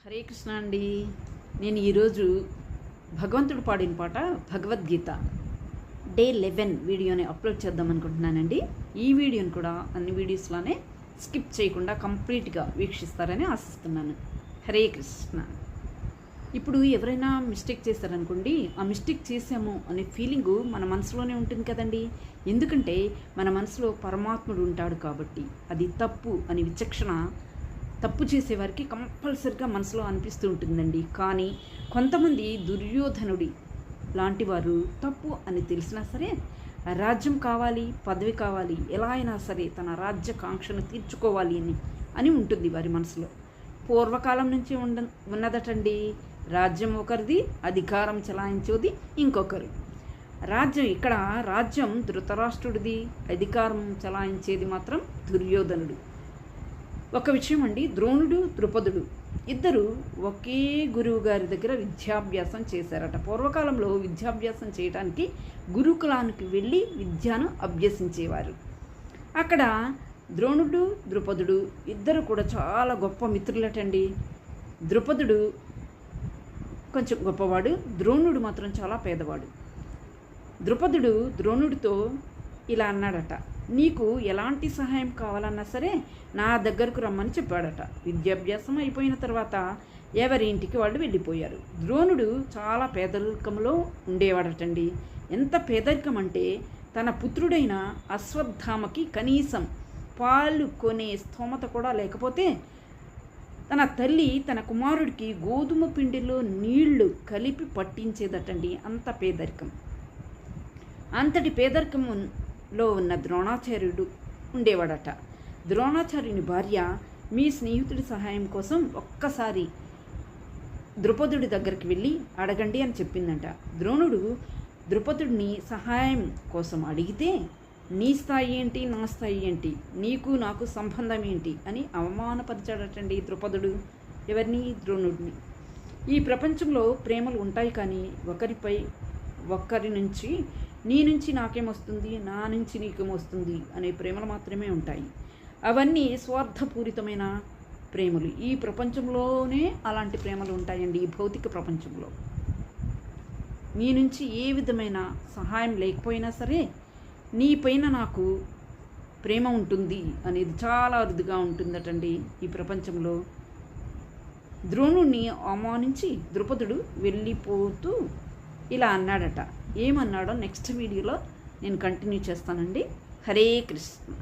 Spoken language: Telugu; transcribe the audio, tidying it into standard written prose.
హరే కృష్ణ అండి. నేను ఈరోజు భగవంతుడు పాడిన పాట భగవద్గీత డే 11 వీడియోని అప్లోడ్ చేద్దాం అనుకుంటున్నానండి. ఈ వీడియోని కూడా అన్ని వీడియోస్లోనే స్కిప్ చేయకుండా కంప్లీట్గా వీక్షిస్తారని ఆశిస్తున్నాను. హరే కృష్ణ. ఇప్పుడు ఎవరైనా మిస్టేక్ చేస్తారనుకోండి, ఆ మిస్టేక్ చేసాము అనే ఫీలింగు మన మనసులోనే ఉంటుంది కదండి. ఎందుకంటే మన మనసులో పరమాత్ముడు ఉంటాడు కాబట్టి అది తప్పు అని విచక్షణ తప్పు చేసేవారికి కంపల్సరిగా మనసులో అనిపిస్తూ ఉంటుందండి. కానీ కొంతమంది దుర్యోధనుడి లాంటి వారు తప్పు అని తెలిసినా సరే రాజ్యం కావాలి, పదవి కావాలి, ఎలా అయినా సరే తన రాజ్యకాంక్షను తీర్చుకోవాలి అని ఉంటుంది వారి మనసులో. పూర్వకాలం నుంచి ఉన్నదటండి. రాజ్యం ఒకరిది, అధికారం చలాయించేది ఇంకొకరు. ఇక్కడ రాజ్యం ధృతరాష్ట్రుడిది, అధికారం చలాయించేది మాత్రం దుర్యోధనుడు. ఒక విషయం అండి, ద్రోణుడు ద్రుపదుడు ఇద్దరు ఒకే గురువు గారి దగ్గర విద్యాభ్యాసం చేశారట. పూర్వకాలంలో విద్యాభ్యాసం చేయడానికి గురుకులానికి వెళ్ళి విద్యను అభ్యసించేవారు. అక్కడ ద్రోణుడు ద్రుపదుడు ఇద్దరు కూడా చాలా గొప్ప మిత్రులటండి. ద్రుపదుడు కొంచెం గొప్పవాడు, ద్రోణుడు మాత్రం చాలా పేదవాడు. ద్రుపదుడు ద్రోణుడితో ఇలా అన్నాడట, నీకు ఎలాంటి సహాయం కావాలన్నా సరే నా దగ్గరకు రమ్మని చెప్పాడట. విద్యాభ్యాసం అయిపోయిన తర్వాత ఎవరి ఇంటికి వాళ్ళు వెళ్ళిపోయారు. ద్రోణుడు చాలా పేదరికంలో ఉండేవాడటండి. ఎంత పేదరికం అంటే తన పుత్రుడైన అశ్వత్థామకి కనీసం పాలు కొనే స్తోమత కూడా లేకపోతే తన తల్లి తన కుమారుడికి గోధుమ పిండిలో నీళ్లు కలిపి పట్టించేదటండి. అంత పేదరికం. అంతటి పేదరికంలో ఉన్న ద్రోణాచార్యుడు ఉండేవాడట. ద్రోణాచార్యుని భార్య, మీ స్నేహితుడి సహాయం కోసం ఒక్కసారి ద్రుపదుడి దగ్గరికి వెళ్ళి అడగండి అని చెప్పిందంట. ద్రోణుడు ద్రుపదుడిని సహాయం కోసం అడిగితే, నీ స్థాయి ఏంటి, నా స్థాయి ఏంటి, నీకు నాకు సంబంధం ఏంటి అని అవమానపరిచాడటండి ద్రుపదుడు. ఎవరిని? ద్రోణుడిని. ఈ ప్రపంచంలో ప్రేమలు ఉంటాయి, కానీ ఒక్కరి నుంచి నీ నుంచి నాకేమొస్తుంది, నా నుంచి నీకేమొస్తుంది అనే ప్రేమలు మాత్రమే ఉంటాయి. అవన్నీ స్వార్థపూరితమైన ప్రేమలు. ఈ ప్రపంచంలోనే అలాంటి ప్రేమలు ఉంటాయండి. ఈ భౌతిక ప్రపంచంలో నీ నుంచి ఏ విధమైన సహాయం లేకపోయినా సరే నీ పైన నాకు ప్రేమ ఉంటుంది అనేది చాలా అరుదుగా ఉంటుందటండి ఈ ప్రపంచంలో. ద్రోణుణ్ణి అవమానించి ద్రుపదుడు వెళ్ళిపోతూ ఇలా అన్నాడట. ఏమన్నాడో నెక్స్ట్ వీడియోలో నేను కంటిన్యూ చేస్తానండి. హరే కృష్ణ.